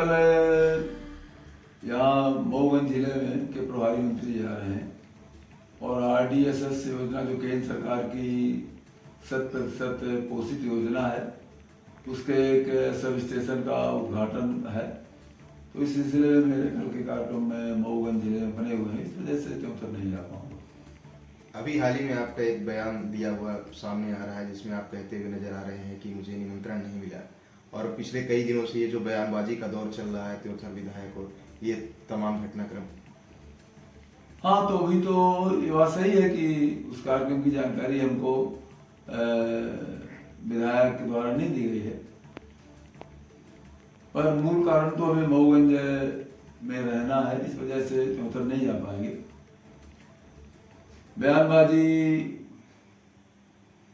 कल यहाँ मऊगंज जिले में के प्रभारी मंत्री जा रहे हैं और RDSS योजना जो केंद्र सरकार की 100% पोषित योजना है, उसके एक सब स्टेशन का उद्घाटन है। तो इस सिलसिले में मेरे कल के कार्यक्रम में मऊगंज जिले में बने हुए हैं, इस वजह से त्योंतर नहीं जा पाऊंगा। अभी हाल ही में आपका एक बयान दिया हुआ सामने आ रहा है जिसमें आप कहते हुए नजर आ रहे हैं कि मुझे निमंत्रण नहीं मिला, और पिछले कई दिनों से ये जो बयानबाजी का दौर चल रहा है त्योंतर विधायक और ये तमाम घटनाक्रम। हाँ, तो अभी तो ये बात सही है कि उस कार्यक्रम की जानकारी हमको विधायक के द्वारा नहीं दी गई है, पर मूल कारण तो हमें मऊगंज में रहना है, इस वजह से त्योंतर नहीं जा पाएंगे। बयानबाजी,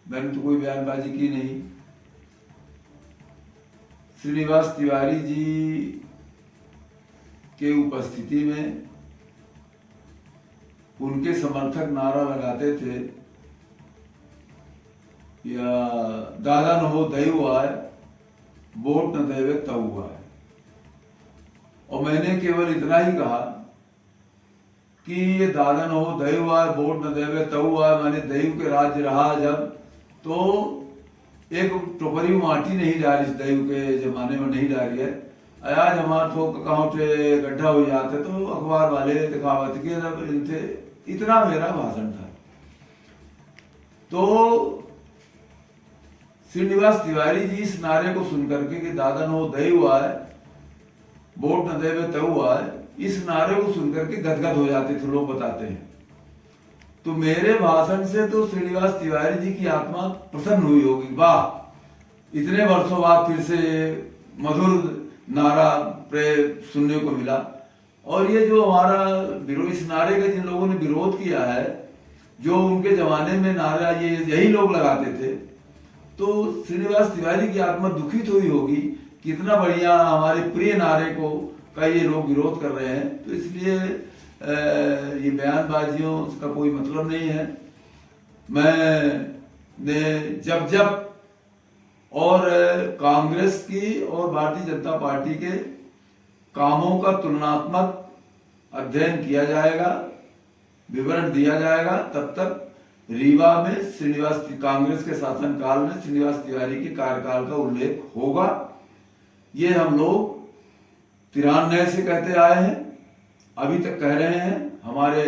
मैंने तो कोई बयानबाजी की नहीं। श्रीनिवास तिवारी जी के उपस्थिति में उनके समर्थक नारा लगाते थे या दादा न हो दयु आए, वोट न देवे तऊ आए, और मैंने केवल इतना ही कहा कि ये दादा न हो दयु आए, वोट न देवे तऊ आए, माने दयु के राज्य रहा जब, तो एक टोकरी माटी नहीं डाली, इस दयु के जमाने में नहीं डाली है। आज हमारा ठोक कहाँ से गड्ढा हो जाते तो अखबार वाले दिखावत के इनसे, इतना मेरा भाषण था। तो श्रीनिवास तिवारी जी इस नारे को सुनकर के कि दादा न हो दयु आए, वोट न देवे तऊ आए, इस नारे को सुनकर के गदगद हो जाते थे, लोग बताते हैं। तो मेरे भाषण से तो श्रीनिवास तिवारी जी की आत्मा प्रसन्न हुई होगी, वाह, इतने वर्षों बाद फिर से मधुर नारा सुनने को मिला। और ये जो हमारा विरोध, इस नारे का जिन लोगों ने विरोध किया है, जो उनके जमाने में नारा ये यही लोग लगाते थे, तो श्रीनिवास तिवारी की आत्मा दुखित हुई होगी कि इतना बढ़िया हमारे प्रिय नारे को का ये लोग विरोध कर रहे हैं। तो इसलिए ये बयानबाजियों का कोई मतलब नहीं है। मैंने जब जब और कांग्रेस की और भारतीय जनता पार्टी के कामों का तुलनात्मक अध्ययन किया जाएगा, विवरण दिया जाएगा, तब तक रीवा में कांग्रेस के शासनकाल में श्रीनिवास तिवारी के कार्यकाल का उल्लेख होगा। ये हम लोग 93 से कहते आए हैं, अभी तक कह रहे हैं। हमारे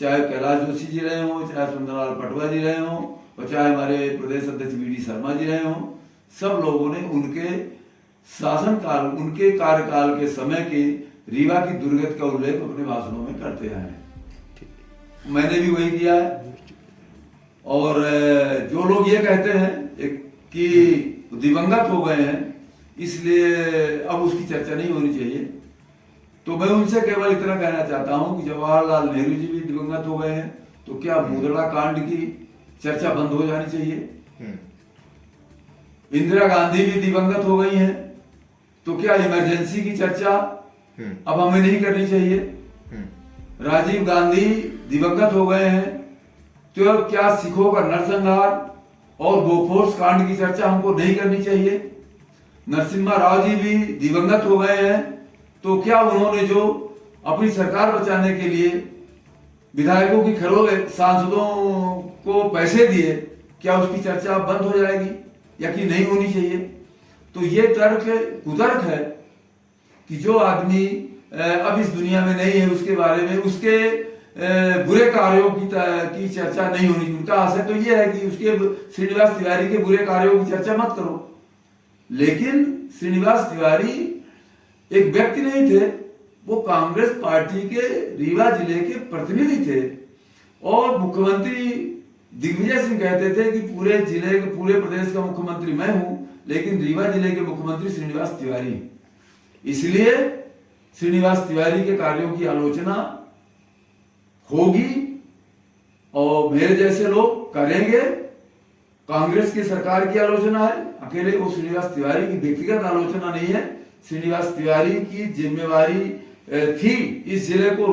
चाहे कैलाश जोशी जी रहे हों, चाहे सुंदरलाल पटवा जी रहे हों, और चाहे हमारे प्रदेश अध्यक्ष VD शर्मा जी रहे हों, सब लोगों ने उनके शासनकाल, उनके कार्यकाल के समय के रीवा की दुर्गति का उल्लेख अपने भाषणों में करते आए हैं। मैंने भी वही किया है। और जो लोग ये कहते हैं कि दिवंगत हो गए हैं इसलिए अब उसकी चर्चा नहीं होनी चाहिए, तो मैं उनसे केवल इतना कहना चाहता हूं कि जवाहरलाल नेहरू जी भी दिवंगत हो गए हैं, तो क्या मुद्रा कांड की चर्चा बंद हो जानी चाहिए? इंदिरा गांधी भी दिवंगत हो गई हैं, तो क्या इमरजेंसी की चर्चा अब हमें नहीं करनी चाहिए? राजीव गांधी दिवंगत हो गए हैं, तो क्या सिखों का नरसंहार और बोफोर्स कांड की चर्चा हमको नहीं करनी चाहिए? नरसिम्हा राव जी भी दिवंगत हो गए हैं, तो क्या उन्होंने जो अपनी सरकार बचाने के लिए विधायकों की सांसदों को पैसे दिए, क्या उसकी चर्चा बंद हो जाएगी या कि नहीं होनी चाहिए? तो ये तर्क कुतर्क है कि जो आदमी अब इस दुनिया में नहीं है, उसके बारे में, उसके बुरे कार्यों की चर्चा नहीं होनी। उनका आशय तो ये है कि उसके श्रीनिवास तिवारी के बुरे कार्यों की चर्चा मत करो। लेकिन श्रीनिवास तिवारी एक व्यक्ति नहीं थे, वो कांग्रेस पार्टी के रीवा जिले के प्रतिनिधि थे, और मुख्यमंत्री दिग्विजय सिंह कहते थे कि पूरे जिले के, पूरे प्रदेश का मुख्यमंत्री मैं हूं, लेकिन रीवा जिले के मुख्यमंत्री श्रीनिवास तिवारी। इसलिए श्रीनिवास तिवारी के कार्यों की आलोचना होगी और मेरे जैसे लोग करेंगे। कांग्रेस की सरकार की आलोचना है, अकेले वो श्रीनिवास तिवारी की व्यक्तिगत आलोचना नहीं है। श्रीनिवास तिवारी की जिम्मेवारी थी इस जिले को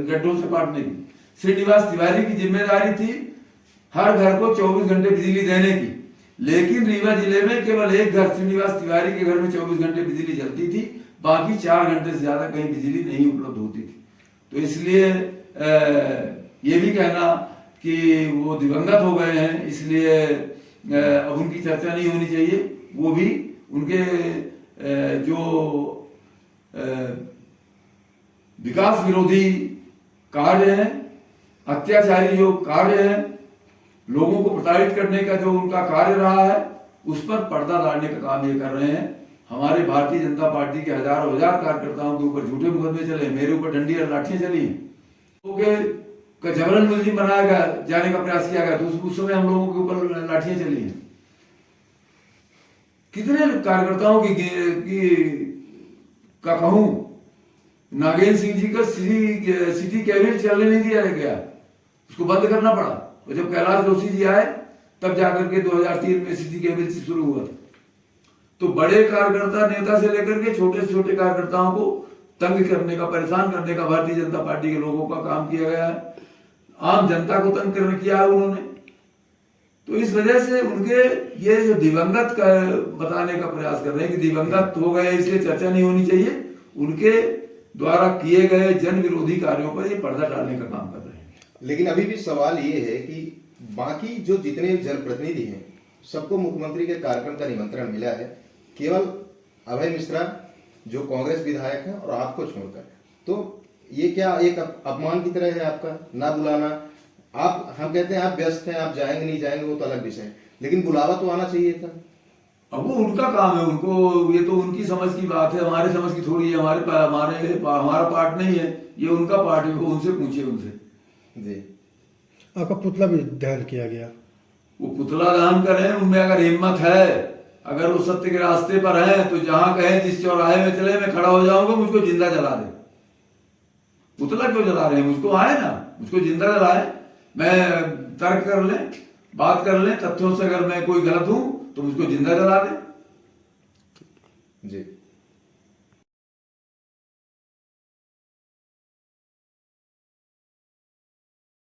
गड्ढों से काटने की। श्रीनिवास तिवारी की जिम्मेदारी थी हर घर को 24 घंटे बिजली देने की, लेकिन रीवा जिले में केवल एक घर, श्रीनिवास तिवारी के घर में 24 घंटे बिजली जलती थी, बाकी 4 घंटे से ज्यादा कहीं बिजली नहीं उपलब्ध होती थी। तो इसलिए ये भी कहना कि वो दिवंगत हो गए हैं इसलिए अब उनकी चर्चा नहीं होनी चाहिए, वो भी उनके जो विकास विरोधी कार्य हैं, अत्याचारी जो कार्य है, लोगों को प्रताड़ित करने का जो उनका कार्य रहा है, उस पर पर्दा डालने का काम ये कर रहे हैं। हमारे भारतीय जनता पार्टी के हजारों हजार कार्यकर्ताओं के ऊपर झूठे मुकदमे चले, मेरे ऊपर डंडी और लाठियां चली, का जबरन मुलजिम बनाया गया, जाने का प्रयास किया गया, तो उस समय हम लोगों के ऊपर लाठियां चली हैं। कितने कार्यकर्ताओं की का कहूं, नागेंद्र सिंह जी का सिटी कैबिनेट चलने नहीं दिया गया, उसको बंद करना पड़ा। और जब कैलाश जोशी जी आए तब जाकर के 2003 में सिटी कैबिनेट शुरू हुआ था। तो बड़े कार्यकर्ता नेता से लेकर के छोटे से छोटे कार्यकर्ताओं को तंग करने का, परेशान करने का भारतीय जनता पार्टी के लोगों का काम किया गया है। आम जनता को तंग करने किया है उन्होंने। तो इस वजह से उनके ये जो दिवंगत का बताने का प्रयास कर रहे हैं कि दिवंगत हो गए इसलिए चर्चा नहीं होनी चाहिए, उनके द्वारा किए गए जन विरोधी कार्यों पर ये पर्दा डालने का काम कर रहे हैं। लेकिन अभी भी सवाल ये है कि बाकी जो जितने जनप्रतिनिधि हैं सबको मुख्यमंत्री के कार्यक्रम का निमंत्रण मिला है, केवल अभय मिश्रा जो कांग्रेस विधायक है और आपको छोड़कर। तो ये क्या एक अपमान की तरह है आपका ना बुलाना? आप, हम कहते हैं आप व्यस्त हैं, आप जाएंगे नहीं जाएंगे वो तो अलग विषय है, लेकिन बुलावा तो आना चाहिए था। अब वो उनका काम है, उनको, ये तो उनकी समझ की बात है, हमारे समझ की थोड़ी है। हमारा पार्ट नहीं है, ये उनका पार्ट है, वो उनसे पूछिए उनसे। जी, आपका पुतला भी दहन किया गया, वो पुतला दहन करें, उनमें अगर हिम्मत है, अगर वो सत्य के रास्ते पर हैं, तो जहां कहें जिस चौराहे में चले मैं खड़ा हो जाऊंगा, मुझको जिंदा जला दे। पुतला क्यों जला रहे हैं? मुझको आए ना, मुझको जिंदा जलाए, मैं तर्क कर ले, बात कर ले, तथ्यों से अगर मैं कोई गलत हूं तो मुझको जिंदा जला दे। जी।